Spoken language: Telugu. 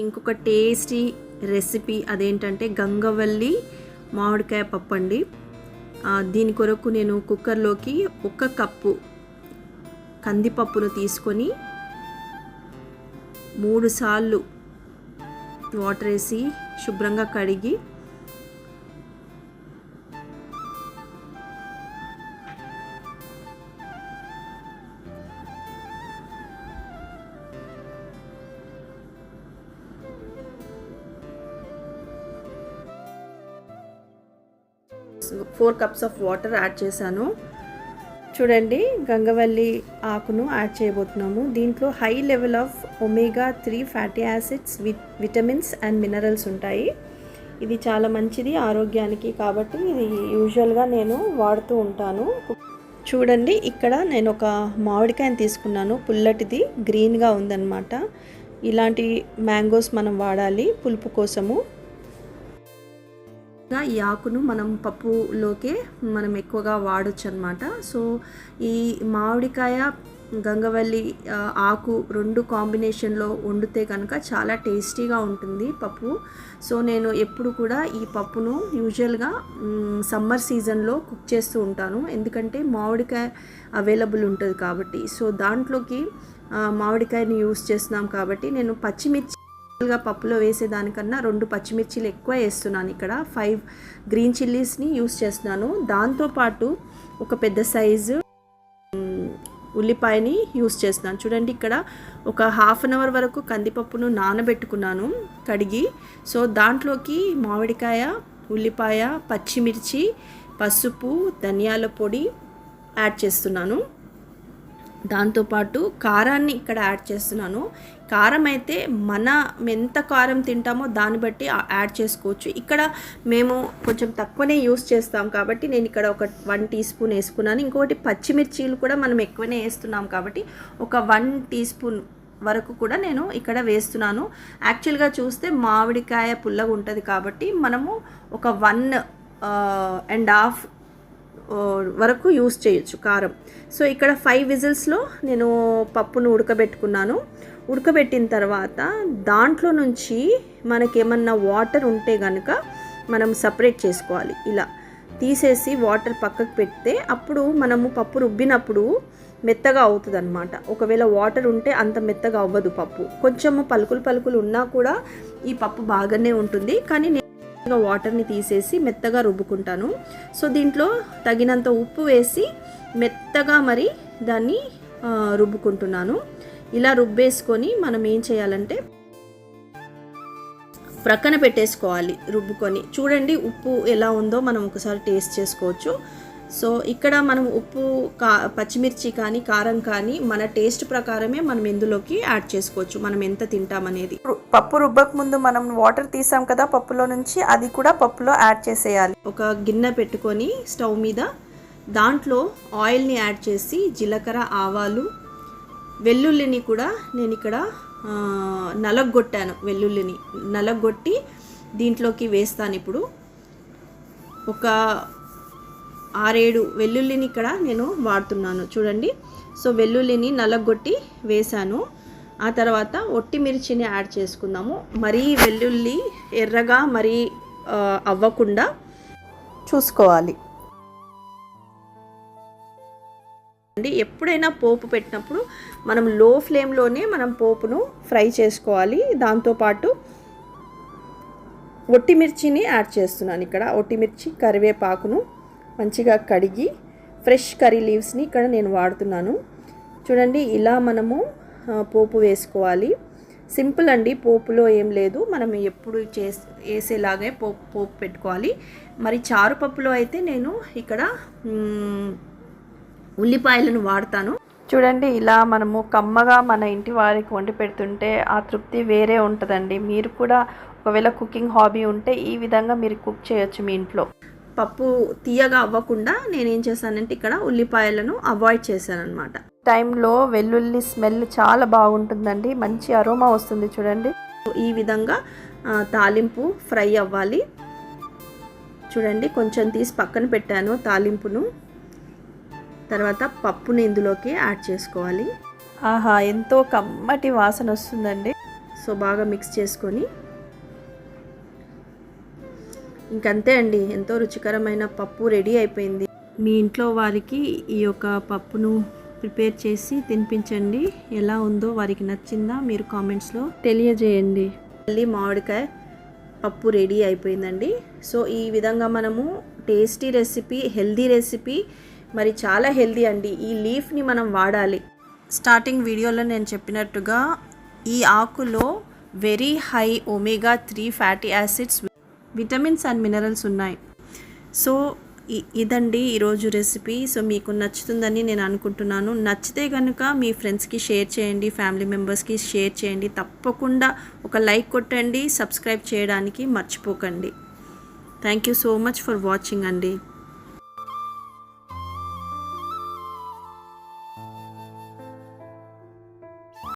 ఇంకొక టేస్టీ రెసిపీ అదేంటంటే గంగవల్లి మామిడికాయ పప్పు అండి. దీని కొరకు నేను కుక్కర్లోకి 1 కప్పు కందిపప్పును తీసుకొని 3 సార్లు వాటర్ వేసి శుభ్రంగా కడిగి four cups of water add చేశాను. చూడండి, గంగవల్లి ఆకును యాడ్ చేయబోతున్నాము. దీంట్లో high level of omega-3 fatty acids, vitamins and minerals ఉంటాయి. ఇది చాలా మంచిది ఆరోగ్యానికి, కాబట్టి ఇది యూజువల్గా నేను వాడుతూ ఉంటాను. చూడండి, ఇక్కడ నేను ఒక మామిడికాయని తీసుకున్నాను. పుల్లటిది గ్రీన్గా ఉందన్నమాట. ఇలాంటి మ్యాంగోస్ మనం వాడాలి పులుపు కోసము. ఈ ఆకును మనం పప్పులోకే మనం ఎక్కువగా వాడచ్చు అనమాట. సో ఈ మామిడికాయ గంగవల్లి ఆకు 2 కాంబినేషన్లో వండితే కనుక చాలా టేస్టీగా ఉంటుంది పప్పు. సో నేను ఎప్పుడు కూడా ఈ పప్పును యూజువల్గా సమ్మర్ సీజన్లో కుక్ చేస్తూ ఉంటాను, ఎందుకంటే మామిడికాయ అవైలబుల్ ఉంటుంది కాబట్టి. సో దాంట్లోకి మామిడికాయని యూస్ చేస్తున్నాం కాబట్టి నేను పచ్చిమిర్చి పప్పులో వేసేదానికన్నా 2 పచ్చిమిర్చిలు ఎక్కువ వేస్తున్నాను. ఇక్కడ 5 గ్రీన్ చిల్లీస్ని యూస్ చేస్తున్నాను. దాంతోపాటు ఒక పెద్ద సైజు ఉల్లిపాయని యూస్ చేస్తున్నాను. చూడండి, ఇక్కడ ఒక హాఫ్ అన్ అవర్ వరకు కందిపప్పును నానబెట్టుకున్నాను కడిగి. సో దాంట్లోకి మామిడికాయ, ఉల్లిపాయ, పచ్చిమిర్చి, పసుపు, ధనియాల పొడి యాడ్ చేస్తున్నాను. దాంతోపాటు కారాన్ని ఇక్కడ యాడ్ చేస్తున్నాను. కారం అయితే మనం ఎంత కారం తింటామో దాన్ని బట్టి యాడ్ చేసుకోవచ్చు. ఇక్కడ మేము కొంచెం తక్కువనే యూస్ చేస్తాం కాబట్టి నేను ఇక్కడ ఒక 1 టీ స్పూన్ వేసుకున్నాను. ఇంకొకటి పచ్చిమిర్చీలు కూడా మనం ఎక్కువనే వేస్తున్నాం కాబట్టి ఒక 1 టీ స్పూన్ వరకు కూడా నేను ఇక్కడ వేస్తున్నాను. యాక్చువల్గా చూస్తే మామిడికాయ పుల్లగా ఉంటుంది కాబట్టి మనము ఒక 1.5 వరకు యూస్ చేయొచ్చు కారం. సో ఇక్కడ 5 విజిల్స్లో నేను పప్పును ఉడకబెట్టుకున్నాను. ఉడకబెట్టిన తర్వాత దాంట్లో నుంచి మనకేమన్నా వాటర్ ఉంటే కనుక మనం సపరేట్ చేసుకోవాలి. ఇలా తీసేసి వాటర్ పక్కకు పెడితే అప్పుడు మనము పప్పు రుబ్బినప్పుడు మెత్తగా అవుతుంది అనమాట. ఒకవేళ వాటర్ ఉంటే అంత మెత్తగా అవ్వదు పప్పు. కొంచెము పలుకులు ఉన్నా కూడా ఈ పప్పు బాగానే ఉంటుంది, కానీ వాటర్ని తీసేసి మెత్తగా రుబ్బుకుంటాను. సో దీంట్లో తగినంత ఉప్పు వేసి మెత్తగా మరి దాన్ని రుబ్బుకుంటున్నాను. ఇలా రుబ్బేసుకొని మనం ఏం చేయాలంటే ప్రక్కన పెట్టేసుకోవాలి రుబ్బుకొని. చూడండి, ఉప్పు ఎలా ఉందో మనం ఒకసారి టేస్ట్ చేసుకోవచ్చు. సో ఇక్కడ మనం ఉప్పు, పచ్చిమిర్చి కానీ కారం కానీ మన టేస్ట్ ప్రకారమే మనం ఇందులోకి యాడ్ చేసుకోవచ్చు, మనం ఎంత తింటామనేది. పప్పు రుబ్బక ముందు మనం వాటర్ తీసాం కదా పప్పులో నుంచి, అది కూడా పప్పులో యాడ్ చేసేయాలి. ఒక గిన్నె పెట్టుకొని స్టవ్ మీద దాంట్లో ఆయిల్ని యాడ్ చేసి జీలకర్ర, ఆవాలు, వెల్లుల్లిని కూడా నేను ఇక్కడ నలగొట్టాను. వెల్లుల్లిని నలగొట్టి దీంట్లోకి వేస్తాను. ఇప్పుడు ఒక 6-7 వెల్లుల్లిని ఇక్కడ నేను వాడుతున్నాను. చూడండి, సో వెల్లుల్లిని నలగొట్టి వేసాను. ఆ తర్వాత ఒట్టి మిర్చిని యాడ్ చేసుకుందాము. మరీ వెల్లుల్లి ఎర్రగా మరీ అవ్వకుండా చూసుకోవాలి. ఎప్పుడైనా పోపు పెట్టినప్పుడు మనం లో ఫ్లేమ్లోనే మనం పోపును ఫ్రై చేసుకోవాలి. దాంతోపాటు ఒట్టి మిర్చిని యాడ్ చేస్తున్నాను. ఇక్కడ ఒట్టి మిర్చి, కరివేపాకును మంచిగా కడిగి ఫ్రెష్ కర్రీ లీవ్స్ని ఇక్కడ నేను వాడుతున్నాను. చూడండి, ఇలా మనము పోపు వేసుకోవాలి. సింపుల్ అండి, పోపులో ఏం లేదు. మనం ఎప్పుడు వేసేలాగే పోపు పెట్టుకోవాలి. మరి చారు పప్పులో అయితే నేను ఇక్కడ ఉల్లిపాయలను వాడతాను. చూడండి, ఇలా మనము కమ్మగా మన ఇంటి వారికి వండి పెడుతుంటే ఆ తృప్తి వేరే ఉంటుందండి. మీరు కూడా ఒకవేళ కుకింగ్ హాబీ ఉంటే ఈ విధంగా మీరు కుక్ చేయొచ్చు మీ ఇంట్లో. పప్పు తీయగా అవ్వకుండా నేనేం చేశానంటే ఇక్కడ ఉల్లిపాయలను అవాయిడ్ చేశాను అనమాట. టైంలో వెల్లుల్లి స్మెల్ చాలా బాగుంటుందండి, మంచి అరోమా వస్తుంది. చూడండి, ఈ విధంగా తాలింపు ఫ్రై అవ్వాలి. చూడండి, కొంచెం తీసి పక్కన పెట్టాను తాలింపును. తర్వాత పప్పుని ఇందులోకి యాడ్ చేసుకోవాలి. ఆహా, ఎంతో కమ్మటి వాసన వస్తుందండి. సో బాగా మిక్స్ చేసుకొని ఇంకంతే అండి, ఎంతో రుచికరమైన పప్పు రెడీ అయిపోయింది. మీ ఇంట్లో వారికి ఈ యొక్క పప్పును ప్రిపేర్ చేసి తినిపించండి. ఎలా ఉందో, వారికి నచ్చిందా మీరు కామెంట్స్లో తెలియజేయండి. మళ్ళీ మామిడికాయ పప్పు రెడీ అయిపోయిందండి. సో ఈ విధంగా మనము టేస్టీ రెసిపీ, హెల్దీ రెసిపీ, మరి చాలా హెల్దీ అండి. ఈ లీఫ్ని మనం వాడాలి. స్టార్టింగ్ వీడియోలో నేను చెప్పినట్టుగా ఈ ఆకులో very high omega 3 fatty acids, vitamins and minerals ఉన్నాయి. సో ఇదండి ఈరోజు రెసిపీ. సో మీకు నచ్చుతుందని నేను అనుకుంటున్నాను. నచ్చితే కనుక మీ ఫ్రెండ్స్కి షేర్ చేయండి, ఫ్యామిలీ మెంబర్స్కి షేర్ చేయండి. తప్పకుండా ఒక లైక్ కొట్టండి, సబ్స్క్రైబ్ చేయడానికి మర్చిపోకండి. Thank you so much for watching అండి.